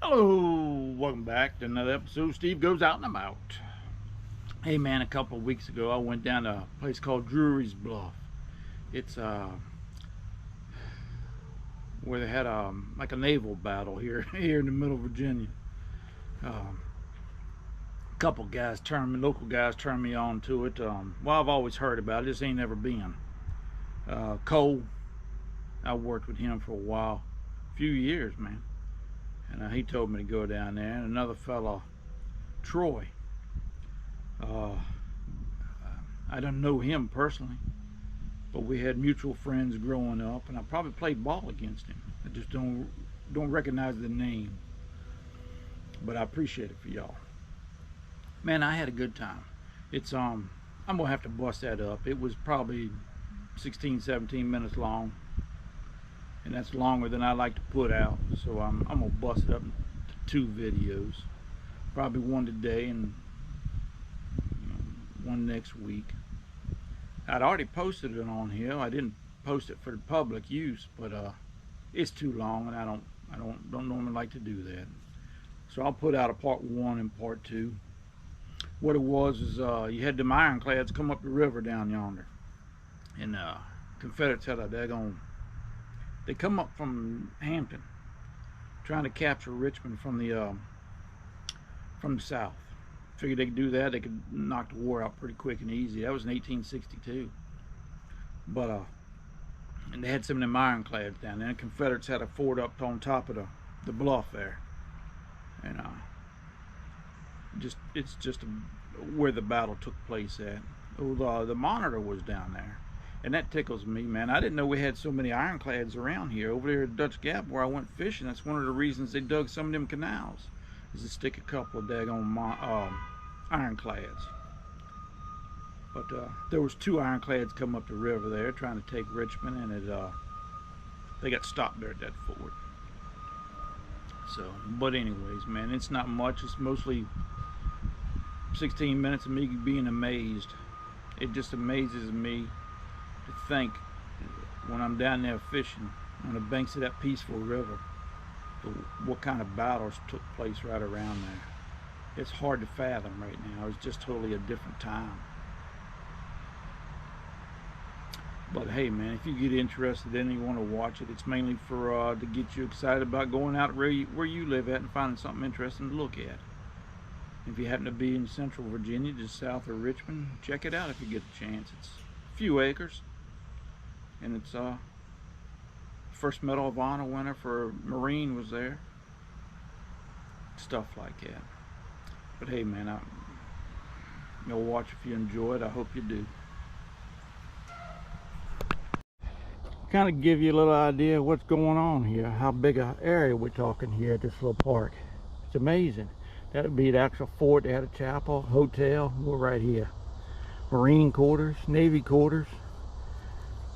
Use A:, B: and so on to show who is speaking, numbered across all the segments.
A: Hello, welcome back to another episode. Steve Goes Out and I'm Out. Hey man, a couple of weeks ago I went down to a place called Drewry's Bluff. It's where they had like a naval battle here here in the middle of Virginia. Um, a couple guys local guys turned me on to it. Well, I've always heard about it, just ain't never been. Cole, I worked with him for a while, a few years, man, and he told me to go down there. And another fella, Troy. Uh, I don't know him personally, but we had mutual friends growing up, and I probably played ball against him. I just don't recognize the name, but I appreciate it for y'all. Man, I had a good time. It's I'm gonna have to bust that up. It was probably 16, 17 minutes long, and that's longer than I like to put out. So I'm gonna bust it up into two videos, probably one today and one next week. I'd already posted it on here. I didn't post it for the public use, but it's too long, and I don't normally like to do that. So I'll put out a part one and part two. What it was is you had them ironclads come up the river down yonder, and Confederates had a daggone. They come up from Hampton, trying to capture Richmond from the south. Figured they could do that. They could knock the war out pretty quick and easy. That was in 1862. But and they had some of them ironclads down there. The Confederates had a fort up on top of the bluff there, and it's just where the battle took place at. Oh, the Monitor was down there, and that tickles me, man. I didn't know we had so many ironclads around here. Over there at Dutch Gap, where I went fishing, that's one of the reasons they dug some of them canals, is to stick a couple of daggone ironclads. But there was two ironclads come up the river there trying to take Richmond, and they got stopped there at that fort. So, but anyways, man, it's not much. It's mostly 16 minutes of me being amazed. It just amazes me to think when I'm down there fishing on the banks of that peaceful river, what kind of battles took place right around there. It's hard to fathom right now. It's just totally a different time. But hey, man, if you get interested in it, you want to watch it, it's mainly for to get you excited about going out where you live at and finding something interesting to look at. If you happen to be in central Virginia, just south of Richmond, check it out if you get a chance. It's a few acres, and it's first Medal of Honor winner for Marine was there. Stuff like that. But hey, man, you'll watch if you enjoy it. I hope you do. Kind of give you a little idea of what's going on here, how big an area we're talking here at this little park. It's amazing. That would be the actual fort. They had a chapel, hotel. We're right here. Marine quarters, Navy quarters,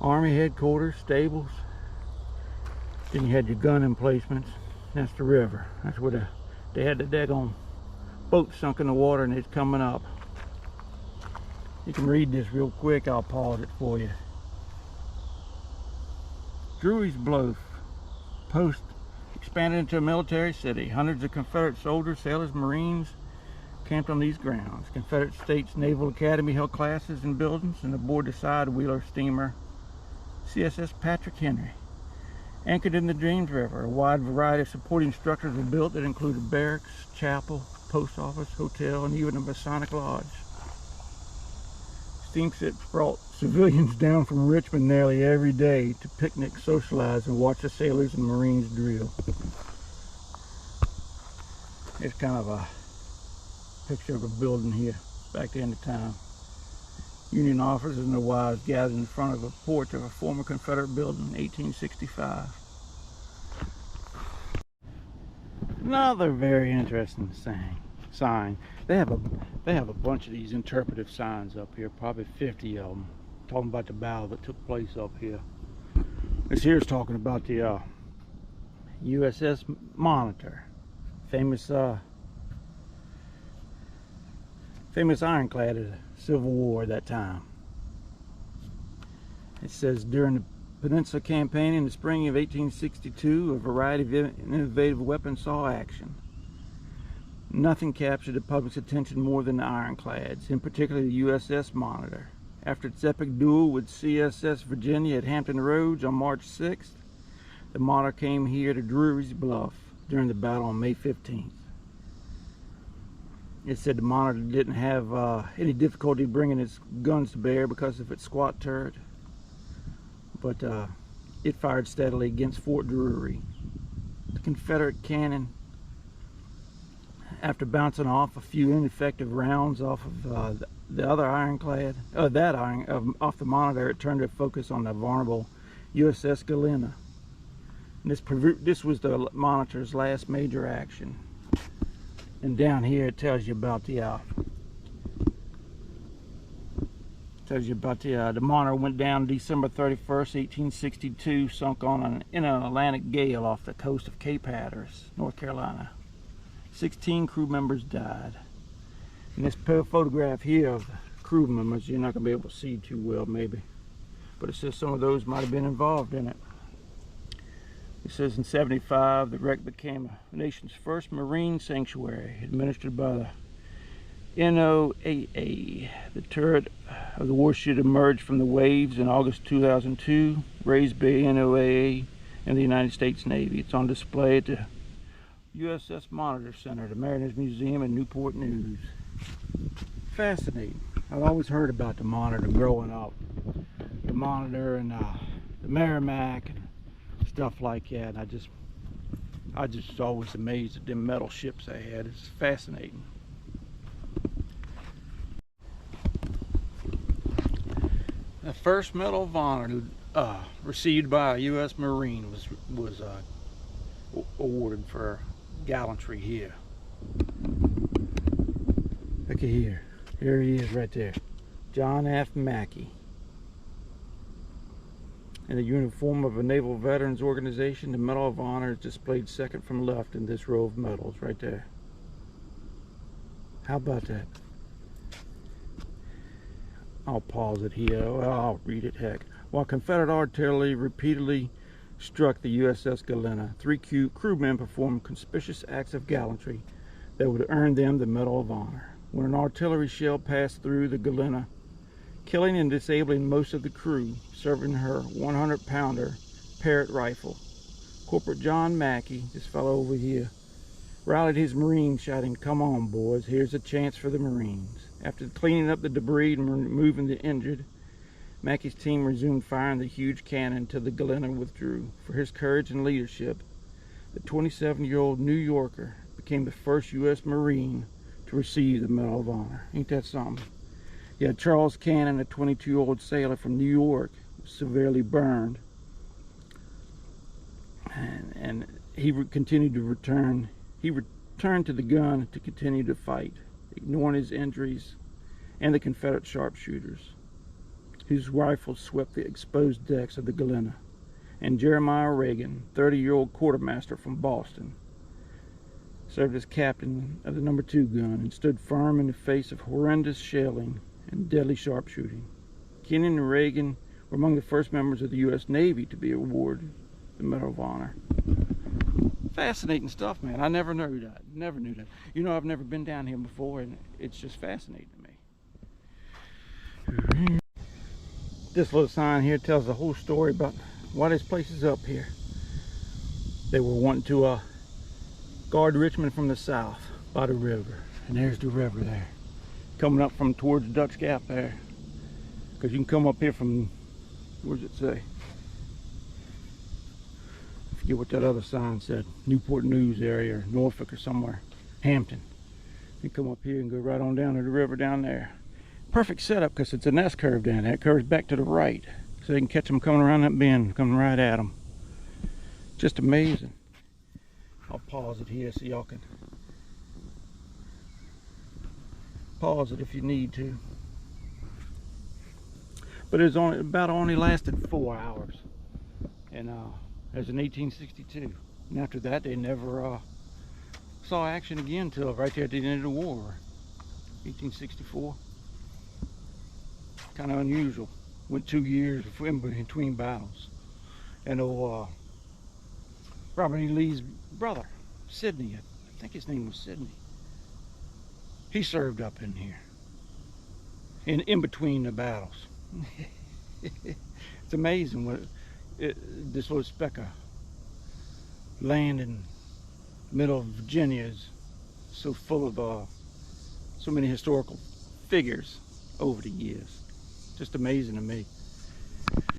A: Army headquarters, stables. Then you had your gun emplacements. That's the river. That's where they had the daggone boat sunk in the water, and it's coming up. You can read this real quick. I'll pause it for you. Drewry's Bluff post expanded into a military city. Hundreds of Confederate soldiers, sailors, Marines camped on these grounds. Confederate States Naval Academy held classes in buildings, and aboard the side-wheeler steamer CSS Patrick Henry. Anchored in the James River, a wide variety of supporting structures were built that included barracks, chapel, post office, hotel, and even a Masonic lodge. Steamships brought civilians down from Richmond nearly every day to picnic, socialize, and watch the sailors and Marines drill. It's kind of a picture of a building here back the end of time. Union officers and their wives gathered in front of a porch of a former Confederate building in 1865. Another very interesting sign. They have a bunch of these interpretive signs up here, probably 50 of them, talking about the battle that took place up here. This here's talking about the USS Monitor, famous ironclad of the Civil War at that time. It says during the
B: Peninsula Campaign in the spring of 1862, a variety of innovative weapons saw action. Nothing captured the public's attention more than the ironclads, in particular the USS Monitor. After its epic duel with CSS Virginia at Hampton Roads on March 6th, the Monitor came here to Drewry's Bluff during the battle on May 15th. It said the Monitor didn't have any difficulty bringing its guns to bear because of its squat turret, but it fired steadily against Fort Drewry. The Confederate cannon, after bouncing off a few ineffective rounds off of the other ironclad, off the Monitor, it turned their focus on the vulnerable USS Galena. And this was the Monitor's last major action. And down here it tells you about the the Monitor went down December 31st, 1862, sunk in an Atlantic gale off the coast of Cape Hatteras, North Carolina. 16 crew members died. And this photograph here of the crew members, you're not going to be able to see too well maybe, but it says some of those might have been involved in it. It says in 75 the wreck became the nation's first marine sanctuary administered by the NOAA. The turret of the warship emerged from the waves in August 2002, raised by NOAA and the United States Navy. It's on display at the USS Monitor Center, the Mariners Museum in Newport News. Fascinating. I've always heard about the Monitor growing up. The Monitor and the Merrimack and stuff like that. And I just always amazed at them metal ships they had. It's fascinating. The first Medal of Honor received by a U.S. Marine was awarded for gallantry here. Look at here. Here he is right there. John F. Mackey. In the uniform of a Naval Veterans Organization, the Medal of Honor is displayed second from left in this row of medals right there. How about that? I'll pause it here. Well, I'll read it, heck. While Confederate artillery repeatedly struck the USS Galena, 3 crewmen performed conspicuous acts of gallantry that would earn them the Medal of Honor. When an artillery shell passed through the Galena, killing and disabling most of the crew, serving her 100-pounder Parrott rifle, Corporal John Mackey, this fellow over here, rallied his Marines, shouting, "Come on, boys, here's a chance for the Marines." After cleaning up the debris and removing the injured, Mackey's team resumed firing the huge cannon until the Galena withdrew. For his courage and leadership, the 27-year-old New Yorker became the first U.S. Marine to receive the Medal of Honor. Ain't that something? Yeah, Charles Cannon, a 22-year-old sailor from New York, was severely burned, and he continued to return. He returned to the gun to continue to fight, ignoring his injuries and the Confederate sharpshooters, whose rifles swept the exposed decks of the Galena. And Jeremiah Reagan, 30-year-old quartermaster from Boston, served as captain of the No. 2 gun and stood firm in the face of horrendous shelling and deadly sharpshooting. Kennan and Reagan were among the first members of the U.S. Navy to be awarded the Medal of Honor. Fascinating stuff, man. I never knew that. Never knew that. You know, I've never been down here before, and it's just fascinating to me. This little sign here tells the whole story about why this place is up here. They were wanting to guard Richmond from the south by the river, and there's the river there, coming up from towards Dutch Gap there. Because you can come up here from, what does it say? I forget what that other sign said. Newport News area, or Norfolk or somewhere. Hampton. You come up here and go right on down to the river down there. Perfect setup because it's an S curve down there. It curves back to the right, so they can catch them coming around that bend, coming right at them. Just amazing. I'll pause it here so y'all can pause it if you need to. But it's only lasted 4 hours, and it was in 1862. And after that, they never saw action again until right there at the end of the war, 1864. Kind of unusual. Went 2 years in between battles. And Robert E. Lee's brother, Sidney, I think his name was Sidney. He served up in here, in between the battles. It's amazing what this little speck of land in the middle of Virginia is so full of so many historical figures over the years. Just amazing to me.